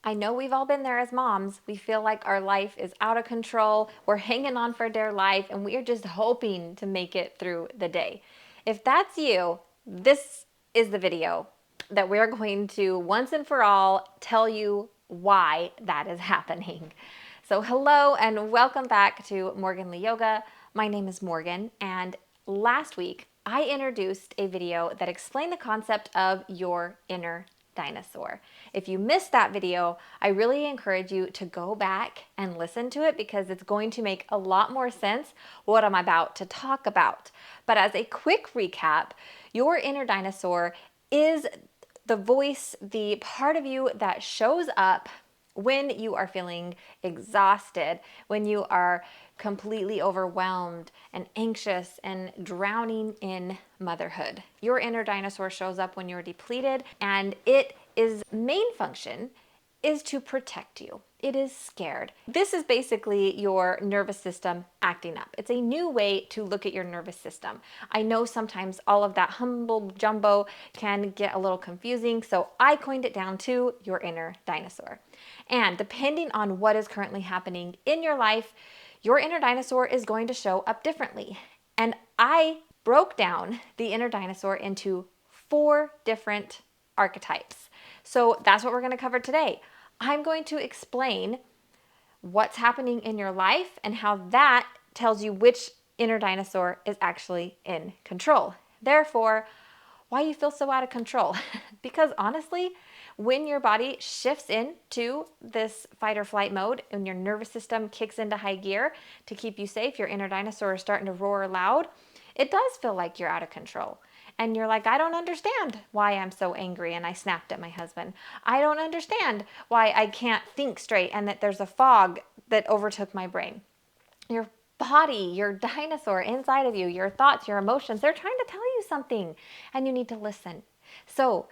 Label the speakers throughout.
Speaker 1: I know we've all been there as moms. We feel like our life is out of control. We're hanging on for dear life and we are just hoping to make it through the day. If that's you, this is the video that we're going to once and for all tell you why that is happening. So hello and welcome back to Morgan Lee Yoga. My name is Morgan, and last week I introduced a video that explained the concept of your inner dinosaur. If you missed that video, I really encourage you to go back and listen to it because it's going to make a lot more sense what I'm about to talk about. But as a quick recap, your inner dinosaur is the voice, the part of you that shows up when you are feeling exhausted, when you are completely overwhelmed and anxious and drowning in motherhood. Your inner dinosaur shows up when you're depleted, and its main function is to protect you. It is scared. This is basically your nervous system acting up. It's a new way to look at your nervous system. I know sometimes all of that humble jumbo can get a little confusing, so I coined it down to your inner dinosaur. And depending on what is currently happening in your life, your inner dinosaur is going to show up differently. And I broke down the inner dinosaur into 4 different archetypes. So that's what we're going to cover today. I'm going to explain what's happening in your life and how that tells you which inner dinosaur is actually in control. Therefore, why you feel so out of control. Because honestly, when your body shifts into this fight or flight mode and your nervous system kicks into high gear to keep you safe, your inner dinosaur is starting to roar loud, it does feel like you're out of control. And you're like, I don't understand why I'm so angry and I snapped at my husband. I don't understand why I can't think straight and that there's a fog that overtook my brain. Your body, your dinosaur inside of you, your thoughts, your emotions, they're trying to tell you something and you need to listen. So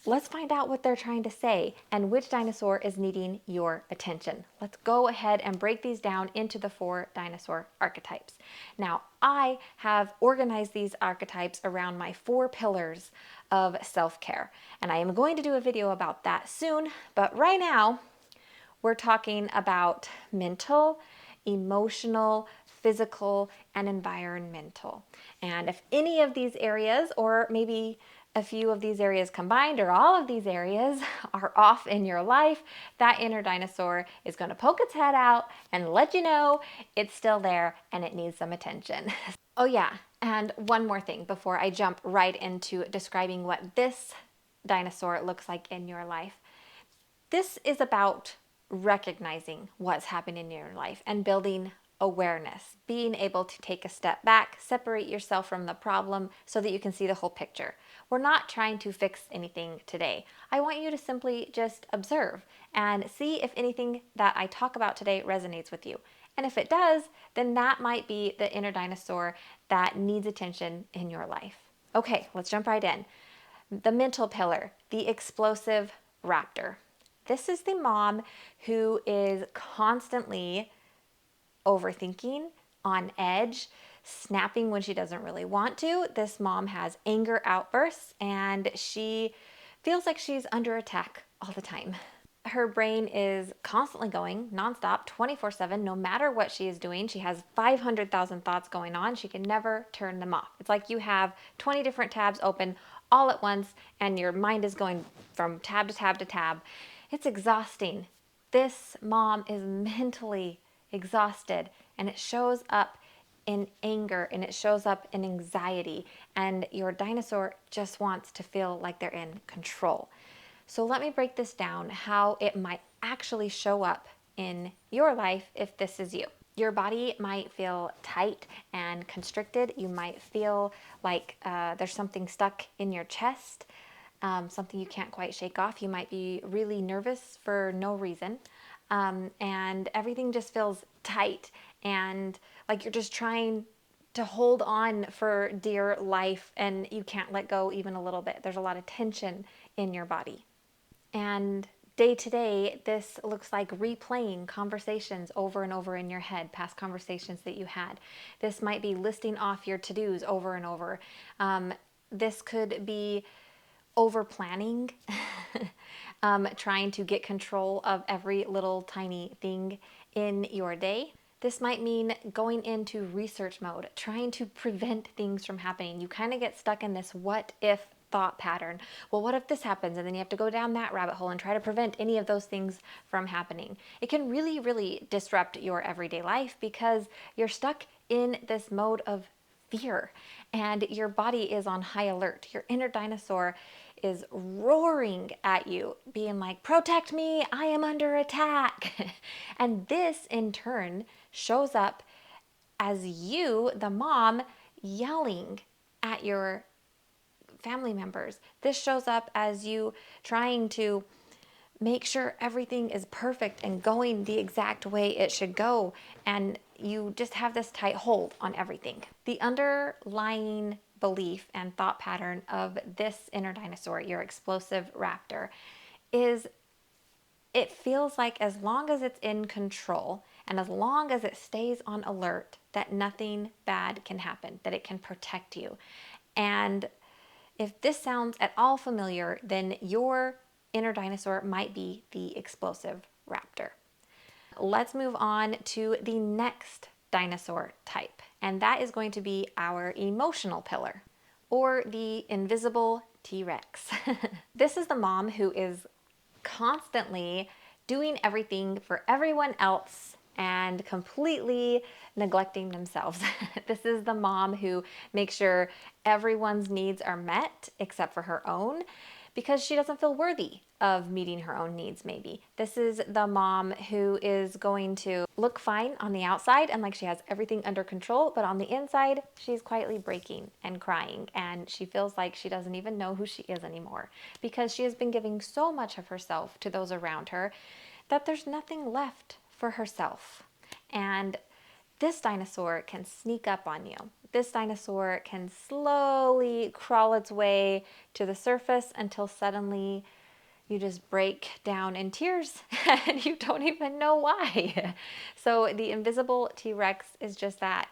Speaker 1: let's find out what they're trying to say and which dinosaur is needing your attention. Let's go ahead and break these down into the 4 dinosaur archetypes. Now, I have organized these archetypes around my 4 pillars of self-care, and I am going to do a video about that soon, but right now we're talking about mental, emotional, physical, and environmental. And if any of these areas, or maybe a few of these areas combined, or all of these areas are off in your life, that inner dinosaur is going to poke its head out and let you know it's still there and it needs some attention. Oh yeah, and one more thing before I jump right into describing what this dinosaur looks like in your life. This is about recognizing what's happening in your life and building awareness, being able to take a step back, separate yourself from the problem so that you can see the whole picture. We're not trying to fix anything today. I want you to simply just observe and see if anything that I talk about today resonates with you. And if it does, then that might be the inner dinosaur that needs attention in your life. Okay, let's jump right in. The mental pillar, the explosive raptor. This is the mom who is constantly overthinking, on edge, snapping when she doesn't really want to. This mom has anger outbursts and she feels like she's under attack all the time. Her brain is constantly going nonstop, 24/7, no matter what she is doing. She has 500,000 thoughts going on. She can never turn them off. It's like you have 20 different tabs open all at once and your mind is going from tab to tab to tab. It's exhausting. This mom is mentally exhausted and it shows up in anger and it shows up in anxiety, and your dinosaur just wants to feel like they're in control. So let me break this down, how it might actually show up in your life if this is you. Your body might feel tight and constricted. You might feel like there's something stuck in your chest, something you can't quite shake off. You might be really nervous for no reason. And everything just feels tight and like you're just trying to hold on for dear life and you can't let go even a little bit. There's a lot of tension in your body. And day to day, this looks like replaying conversations over and over in your head, past conversations that you had. This might be listing off your to-dos over and over. This could be over planning. trying to get control of every little tiny thing in your day. This might mean going into research mode, trying to prevent things from happening. You kind of get stuck in this what if thought pattern. Well, what if this happens? And then you have to go down that rabbit hole and try to prevent any of those things from happening. It can really, really disrupt your everyday life because you're stuck in this mode of fear and your body is on high alert. Your inner dinosaur is roaring at you, being like, protect me, I am under attack. And this in turn shows up as you, the mom, yelling at your family members. This shows up as you trying to make sure everything is perfect and going the exact way it should go. And you just have this tight hold on everything. The underlying belief and thought pattern of this inner dinosaur, your explosive raptor, is it feels like as long as it's in control and as long as it stays on alert, that nothing bad can happen, that it can protect you. And if this sounds at all familiar, then your inner dinosaur might be the explosive raptor. Let's move on to the next dinosaur type, and that is going to be our emotional pillar, or the invisible T-Rex. This is the mom who is constantly doing everything for everyone else and completely neglecting themselves. This is the mom who makes sure everyone's needs are met except for her own because she doesn't feel worthy of meeting her own needs, maybe. This is the mom who is going to look fine on the outside and like she has everything under control, but on the inside, she's quietly breaking and crying, and she feels like she doesn't even know who she is anymore because she has been giving so much of herself to those around her that there's nothing left for herself. And this dinosaur can sneak up on you. This dinosaur can slowly crawl its way to the surface until suddenly you just break down in tears and you don't even know why. So the invisible T-Rex is just that.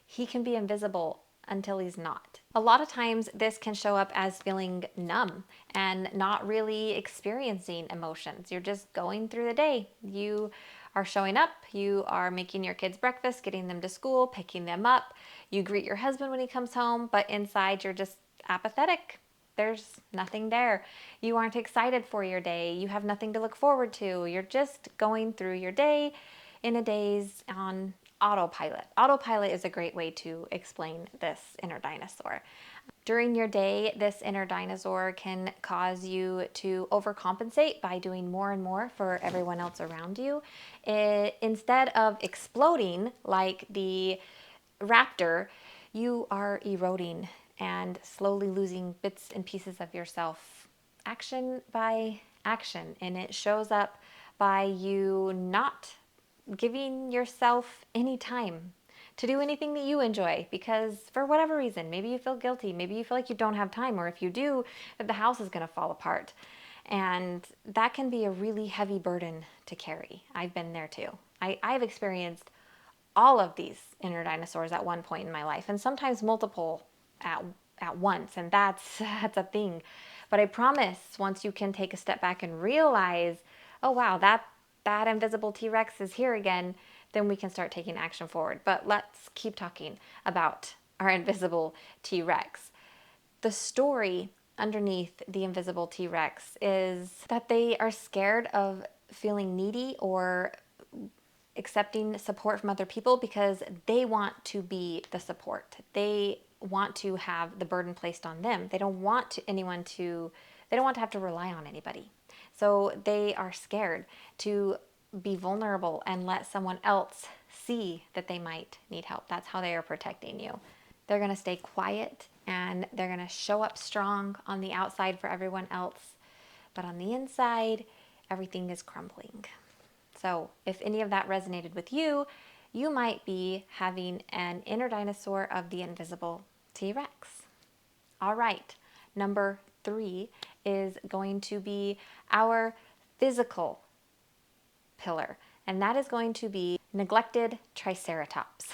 Speaker 1: He can be invisible until he's not. A lot of times this can show up as feeling numb and not really experiencing emotions. You're just going through the day. You are showing up, you are making your kids breakfast, getting them to school, picking them up. You greet your husband when he comes home, but inside you're just apathetic. There's nothing there. You aren't excited for your day. You have nothing to look forward to. You're just going through your day in a daze on autopilot. Autopilot is a great way to explain this inner dinosaur. During your day, this inner dinosaur can cause you to overcompensate by doing more and more for everyone else around you. Instead of exploding like the raptor, you are eroding and slowly losing bits and pieces of yourself, action by action. And it shows up by you not giving yourself any time to do anything that you enjoy because for whatever reason, maybe you feel guilty, maybe you feel like you don't have time, or if you do, that the house is going to fall apart. And that can be a really heavy burden to carry. I've been there too. I've experienced all of these inner dinosaurs at one point in my life, and sometimes multiple at once, and that's a thing. But I promise, once you can take a step back and realize, oh wow, that invisible T-Rex is here again, then we can start taking action forward. But let's keep talking about our invisible T-Rex. The story underneath the invisible T-Rex is that they are scared of feeling needy or accepting support from other people because they want to be the support. They want to have the burden placed on them. They don't want to have to rely on anybody. So they are scared to be vulnerable and let someone else see that they might need help. That's how they are protecting you. They're going to stay quiet and they're going to show up strong on the outside for everyone else. But on the inside, everything is crumbling. So if any of that resonated with you, you might be having an inner dinosaur of the invisible T-Rex. All right, number 3 is going to be our physical pillar, and that is going to be neglected Triceratops.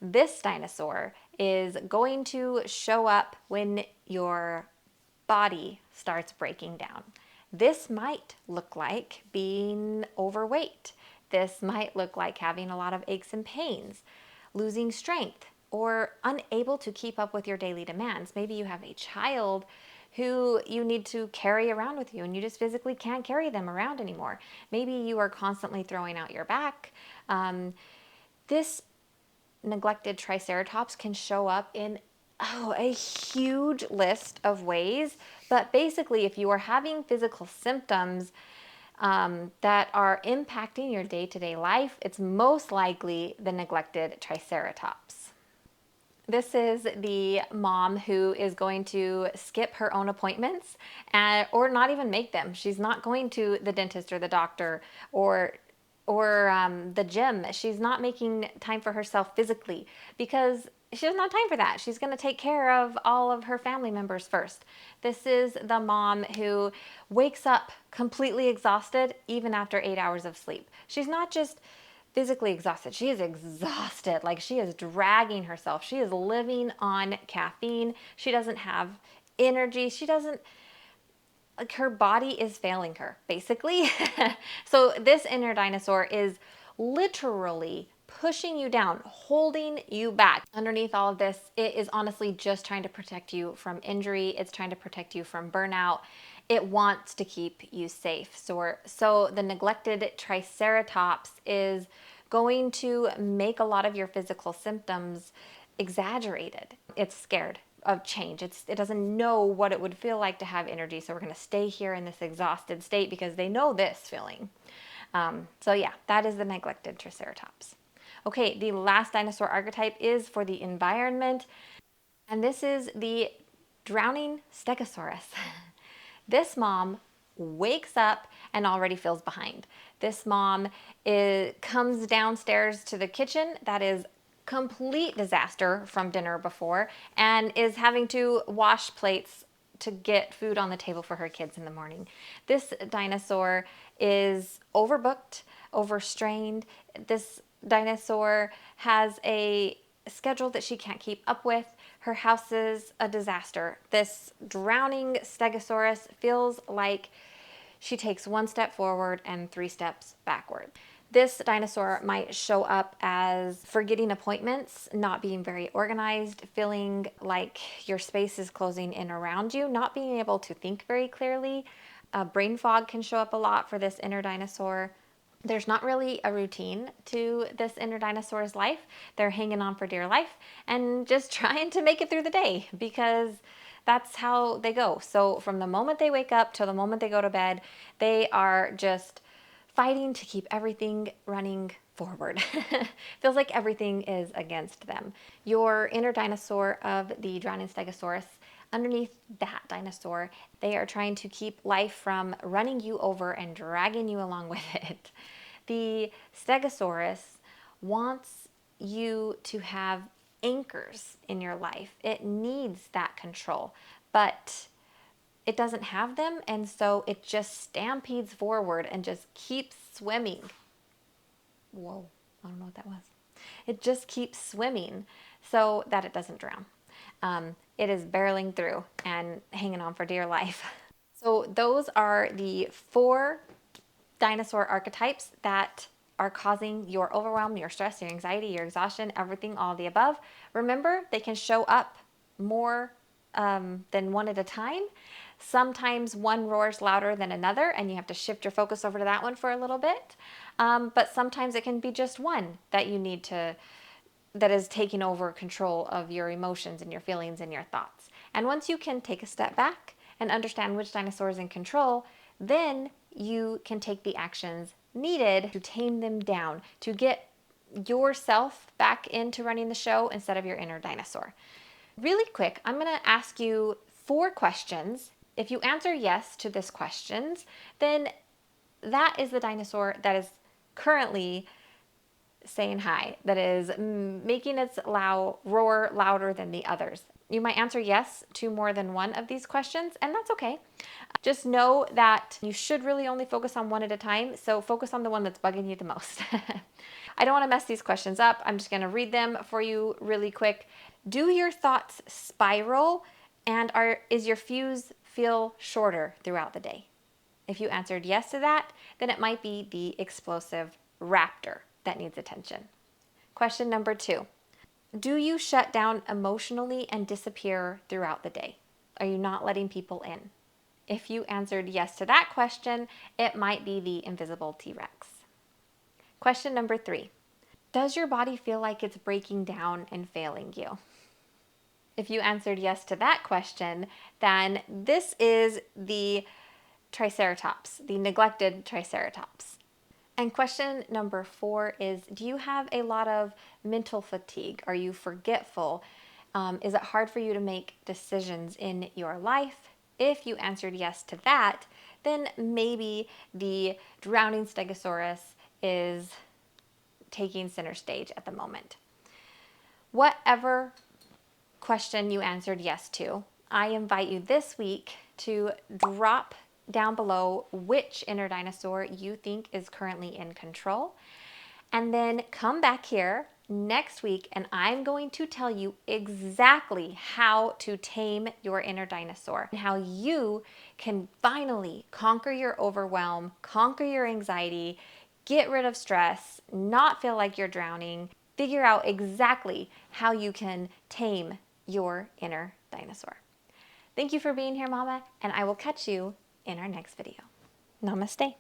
Speaker 1: This dinosaur is going to show up when your body starts breaking down. This might look like being overweight. This might look like having a lot of aches and pains, losing strength, or unable to keep up with your daily demands. Maybe you have a child who you need to carry around with you and you just physically can't carry them around anymore. Maybe you are constantly throwing out your back. This neglected triceratops can show up in a huge list of ways. But basically, if you are having physical symptoms that are impacting your day-to-day life, it's most likely the neglected triceratops. This is the mom who is going to skip her own appointments or not even make them. She's not going to the dentist or the doctor or the gym. She's not making time for herself physically because she doesn't have time for that. She's going to take care of all of her family members first. This is the mom who wakes up completely exhausted even after 8 hours of sleep. She's not just physically exhausted. She is exhausted. Like, she is dragging herself. She is living on caffeine. She doesn't have energy. She doesn't, like, her body is failing her, basically. So this inner dinosaur is literally pushing you down, holding you back. Underneath all of this, it is honestly just trying to protect you from injury. It's trying to protect you from burnout. It wants to keep you safe. So the neglected triceratops is going to make a lot of your physical symptoms exaggerated. It's scared of change. It doesn't know what it would feel like to have energy. So we're going to stay here in this exhausted state because they know this feeling. So yeah, that is the neglected triceratops. Okay, the last dinosaur archetype is for the environment, and this is the drowning stegosaurus. This mom wakes up and already feels behind. This mom comes downstairs to the kitchen that is complete disaster from dinner before and is having to wash plates to get food on the table for her kids in the morning. This dinosaur is overbooked, overstrained. This dinosaur has a schedule that she can't keep up with. Her house is a disaster. This drowning stegosaurus feels like she takes one step forward and 3 steps backward. This dinosaur might show up as forgetting appointments, not being very organized, feeling like your space is closing in around you, not being able to think very clearly. Brain fog can show up a lot for this inner dinosaur. There's not really a routine to this inner dinosaur's life. They're hanging on for dear life and just trying to make it through the day because that's how they go. So from the moment they wake up till the moment they go to bed, they are just fighting to keep everything running forward. Feels like everything is against them. Your inner dinosaur of the drowning stegosaurus, underneath that dinosaur, they are trying to keep life from running you over and dragging you along with it. The stegosaurus wants you to have anchors in your life. It needs that control, but it doesn't have them, and so it just stampedes forward and just keeps swimming. Whoa, I don't know what that was. It just keeps swimming so that it doesn't drown. It is barreling through and hanging on for dear life. So those are the 4 dinosaur archetypes that are causing your overwhelm, your stress, your anxiety, your exhaustion, everything, all the above. Remember, they can show up more than one at a time. Sometimes one roars louder than another and you have to shift your focus over to that one for a little bit. But sometimes it can be just one that you need to, that is taking over control of your emotions and your feelings and your thoughts. And once you can take a step back and understand which dinosaur is in control, then you can take the actions needed to tame them down, to get yourself back into running the show instead of your inner dinosaur. Really quick, I'm going to ask you 4 questions. If you answer yes to these questions, then that is the dinosaur that is currently saying hi, that is making its roar louder than the others. You might answer yes to more than one of these questions, and that's okay. Just know that you should really only focus on one at a time, so focus on the one that's bugging you the most. I don't want to mess these questions up. I'm just going to read them for you really quick. Do your thoughts spiral, and is your fuse feel shorter throughout the day? If you answered yes to that, then it might be the explosive raptor that needs attention. Question number 2. Do you shut down emotionally and disappear throughout the day? Are you not letting people in? If you answered yes to that question, it might be the invisible T-Rex. Question number 3. Does your body feel like it's breaking down and failing you? If you answered yes to that question, then this is the Triceratops, the neglected Triceratops. And question number 4 is, do you have a lot of mental fatigue? Are you forgetful? Is it hard for you to make decisions in your life? If you answered yes to that, then maybe the drowning Stegosaurus is taking center stage at the moment. Whatever question you answered yes to, I invite you this week to drop down below which inner dinosaur you think is currently in control, and then come back here next week and I'm going to tell you exactly how to tame your inner dinosaur and how you can finally conquer your overwhelm, conquer your anxiety, get rid of stress, not feel like you're drowning, figure out exactly how you can tame your inner dinosaur. Thank you for being here, Mama, and I will catch you in our next video. Namaste.